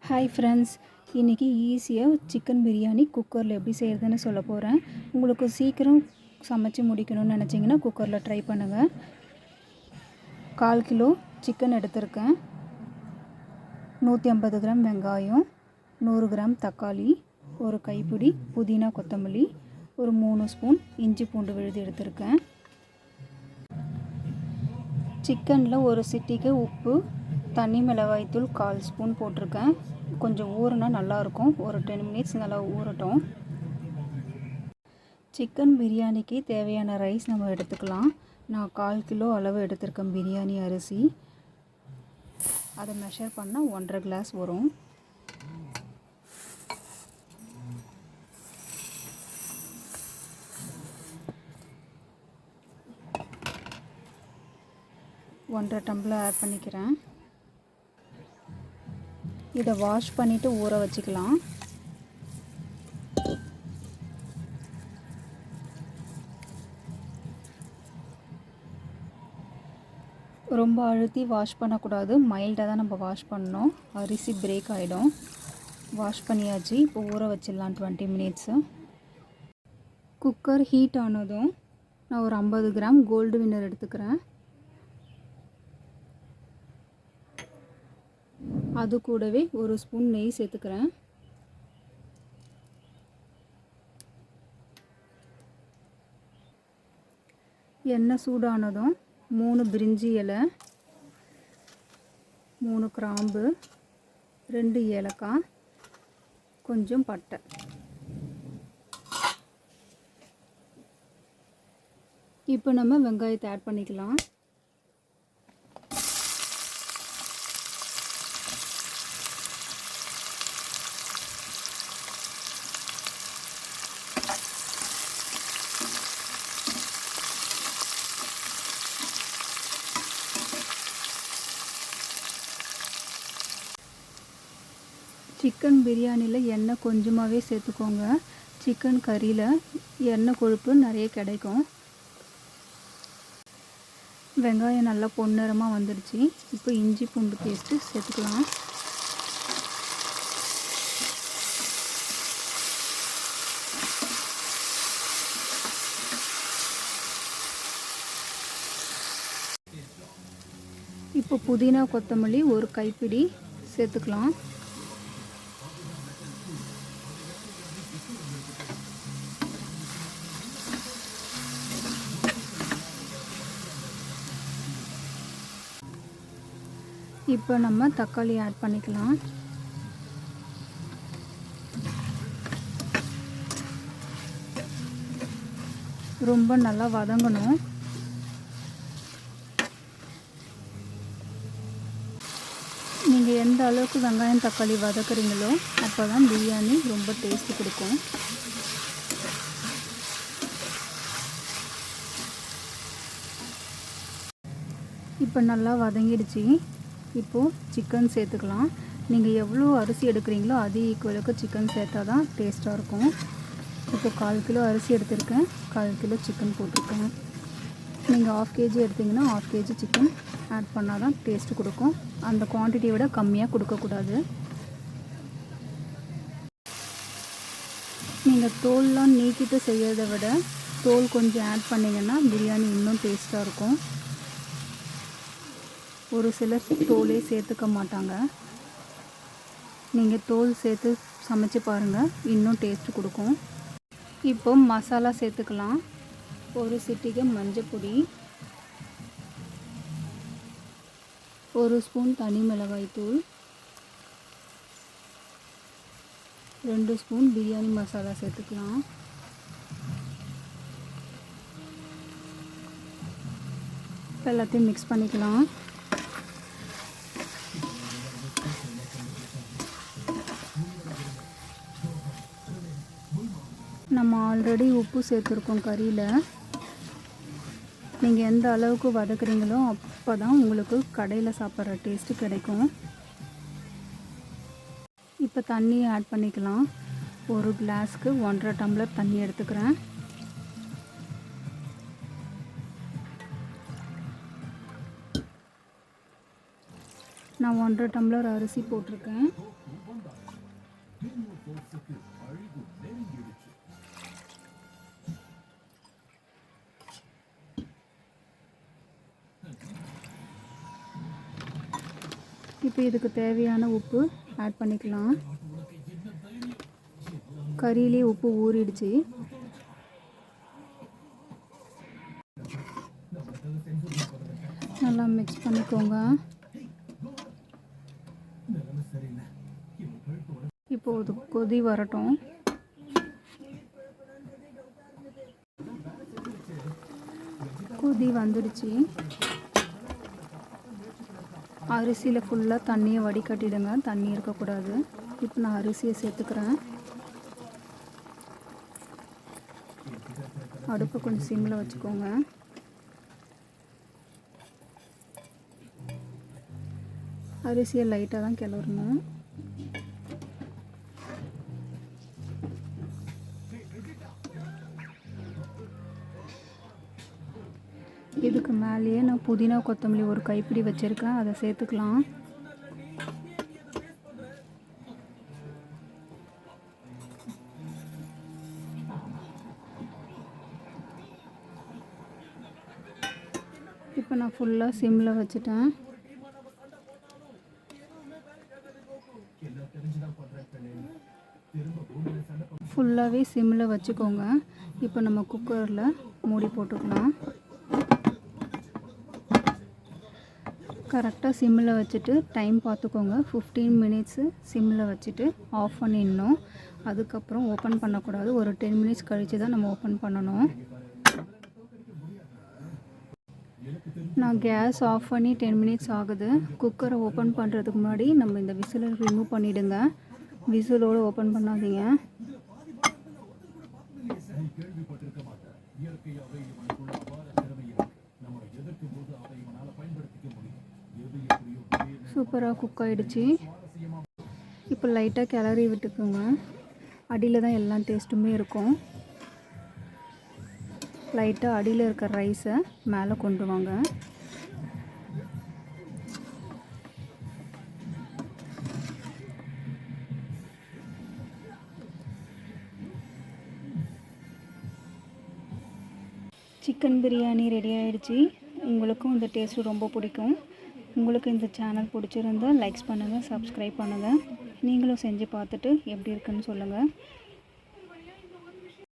Hi friends, இன்றைக்கி ஈஸியாக chicken biryani குக்கரில் எப்படி செய்கிறதுன்னு சொல்ல போகிறேன். உங்களுக்கு சீக்கிரம் சமைச்சு முடிக்கணும்னு நினச்சிங்கன்னா குக்கரில் ட்ரை பண்ணுங்கள். 1/4 கிலோ சிக்கன் எடுத்திருக்கேன், 150 கிராம் வெங்காயம், 100 கிராம் தக்காளி, ஒரு கைப்பிடி புதினா கொத்தமல்லி, ஒரு 3 ஸ்பூன் இஞ்சி பூண்டு விழுது எடுத்திருக்கேன். சிக்கனில் ஒரு சிட்டிகை உப்பு, தனி மிளகாய்த்தூள் 1/4 ஸ்பூன் போட்டிருக்கேன். கொஞ்சம் ஊறினா நல்லாயிருக்கும். ஒரு 10 மினிட்ஸ் நல்லா ஊறட்டும். சிக்கன் பிரியாணிக்கு தேவையான ரைஸ் நம்ம எடுத்துக்கலாம். நான் 1/4 கிலோ அளவு எடுத்திருக்கேன் பிரியாணி அரிசி. அதை மெஷர் பண்ணால் 1.5 கிளாஸ் வரும். ஒன்றரை டம்ளர் ஆட் பண்ணிக்கிறேன். இதை வாஷ் பண்ணிவிட்டு ஊற வச்சுக்கலாம். ரொம்ப அழுத்தி வாஷ் பண்ணக்கூடாது, மைல்டாக தான் நம்ம வாஷ் பண்ணணும். அரிசி பிரேக் ஆகிடும். வாஷ் பண்ணியாச்சு. இப்போ ஊற வச்சிடலாம் 20 மினிட்ஸு. குக்கர் ஹீட் ஆனதும் நான் ஒரு 50 கிராம் கோல்டு வின்னர் எடுத்துக்கிறேன். அது கூடவே ஒரு ஸ்பூன் நெய் சேர்த்துக்கிறேன். எண்ணெய் சூடானதும் 3 பிரிஞ்சி இலை, 3 கிராம்பு, 2 ஏலக்காய், கொஞ்சம் பட்டை. இப்போ நம்ம வெங்காயத்தை ஆட் பண்ணிக்கலாம். சிக்கன் பிரியாணியில் எண்ணெய் கொஞ்சமாகவே சேர்த்துக்கோங்க. சிக்கன் கறியில் எண்ணெய் கொழுப்பு நிறைய கிடைக்கும். வெங்காயம் நல்லா பொன்னிறமாக வந்துடுச்சு. இப்போ இஞ்சி பூண்டு பேஸ்ட்டு சேர்த்துக்கலாம். இப்போ புதினா கொத்தமல்லி ஒரு கைப்பிடி சேர்த்துக்கலாம். இப்போ நம்ம தக்காளி ஆட் பண்ணிக்கலாம். ரொம்ப நல்லா வதங்கணும். நீங்கள் எந்த அளவுக்கு வெங்காயம் தக்காளி வதக்குறீங்களோ அப்போ தான் பிரியாணி ரொம்ப டேஸ்ட்டு கொடுக்கும். இப்போ நல்லா வதங்கிடுச்சு. இப்போது சிக்கன் சேர்த்துக்கலாம். நீங்கள் எவ்வளோ அரிசி எடுக்கிறீங்களோ அதே ஈக்குவலுக்கு சிக்கன் சேர்த்தா தான் டேஸ்ட்டாக இருக்கும். இப்போ 1/4 கிலோ அரிசி எடுத்திருக்கேன், 1/4 கிலோ சிக்கன் போட்டிருக்கேன். நீங்கள் 1/2 கேஜி எடுத்திங்கன்னா 1/2 கேஜி சிக்கன் ஆட் பண்ணால் தான் டேஸ்ட்டு கொடுக்கும். அந்த குவான்டிட்டியை விட கம்மியாக கொடுக்கக்கூடாது. நீங்கள் தோல்லாம் நீக்கிட்டு செய்கிறத விட தோல் கொஞ்சம் ஆட் பண்ணிங்கன்னா பிரியாணி இன்னும் டேஸ்ட்டாக இருக்கும். ஒரு சிலர் தோலே சேர்த்துக்க மாட்டாங்க. நீங்கள் தோல் சேர்த்து சமைச்சு பாருங்கள், இன்னும் டேஸ்ட்டு கொடுக்கும். இப்போ மசாலா சேர்த்துக்கலாம். ஒரு சிட்டிகை மஞ்சள், ஒரு ஸ்பூன் தனி மிளகாய்த்தூள், 2 ஸ்பூன் பிரியாணி மசாலா சேர்த்துக்கலாம். இப்போ எல்லாத்தையும் மிக்ஸ் பண்ணிக்கலாம். நம்ம ஆல்ரெடி உப்பு சேர்த்துருக்கோம் கறியில். நீங்கள் எந்த அளவுக்கு வதக்குறீங்களோ அப்போ தான் உங்களுக்கு கடையில் சாப்பிட்ற டேஸ்ட்டு கிடைக்கும். இப்போ தண்ணியை ஆட் பண்ணிக்கலாம். ஒரு கிளாஸ்க்கு 1.5 டம்ளர் தண்ணி எடுத்துக்கிறேன். நான் 1.5 டம்ளர் அரிசி போட்டிருக்கேன். இப்போ இதுக்கு தேவையான உப்பு ஆட் பண்ணிக்கலாம். கறியிலே உப்பு ஊறிடுச்சு. நல்லா மிக்ஸ் பண்ணிக்கோங்க. இப்போ இது கொதி வரட்டும். கொதி வந்துடுச்சு. அரிசியில் ஃபுல்லாக தண்ணியை வடிகட்டிடுங்க, தண்ணி இருக்கக்கூடாது. இப்போ நான் அரிசியை சேர்த்துக்கிறேன். அடுப்பை கொஞ்சம் சிம்மில் வச்சுக்கோங்க. அரிசியை லைட்டாக தான் கிளறணும். இதுக்கு மேலேயே நான் புதினா கொத்தமல்லி ஒரு கைப்பிடி வச்சுருக்கேன், அதை சேர்த்துக்கலாம். இப்போ நான் ஃபுல்லாக சிம்மில் வச்சுட்டேன். ஃபுல்லாகவே சிம்மில் வச்சுக்கோங்க. இப்போ நம்ம குக்கரில் மூடி போட்டுக்கலாம். கரெக்டாக சிம்மில் வச்சுட்டு டைம் பார்த்துக்கோங்க. 15 மினிட்ஸு சிம்மில் வச்சுட்டு ஆஃப் பண்ணிடணும். அதுக்கப்புறம் ஓப்பன் பண்ணக்கூடாது. ஒரு 10 மினிட்ஸ் கழித்து தான் நம்ம ஓப்பன் பண்ணணும். நான் கேஸ் ஆஃப் பண்ணி 10 மினிட்ஸ் ஆகுது. குக்கரை ஓப்பன் பண்ணுறதுக்கு முன்னாடி நம்ம இந்த விசிலை ரிமூவ் பண்ணிவிடுங்க. விசிலோடு ஓப்பன் பண்ணாதீங்க. சூப்பராக குக் ஆகிடுச்சு. இப்போ லைட்டாக கிளறி விட்டுக்கோங்க. அடியில் தான் எல்லா டேஸ்ட்டுமே இருக்கும். லைட்டாக அடியில் இருக்கிற ரைஸை மேலே கொண்டு வாங்க. சிக்கன் பிரியாணி ரெடி ஆகிடுச்சு. உங்களுக்கும் இந்த டேஸ்ட்டு ரொம்ப பிடிக்கும். உங்களுக்கு இந்த சேனல் பிடிச்சிருந்தால் லைக்ஸ் பண்ணுங்கள், சப்ஸ்கிரைப் பண்ணுங்கள். நீங்களும் செஞ்சு பார்த்துட்டு எப்படி இருக்குன்னு சொல்லுங்கள்.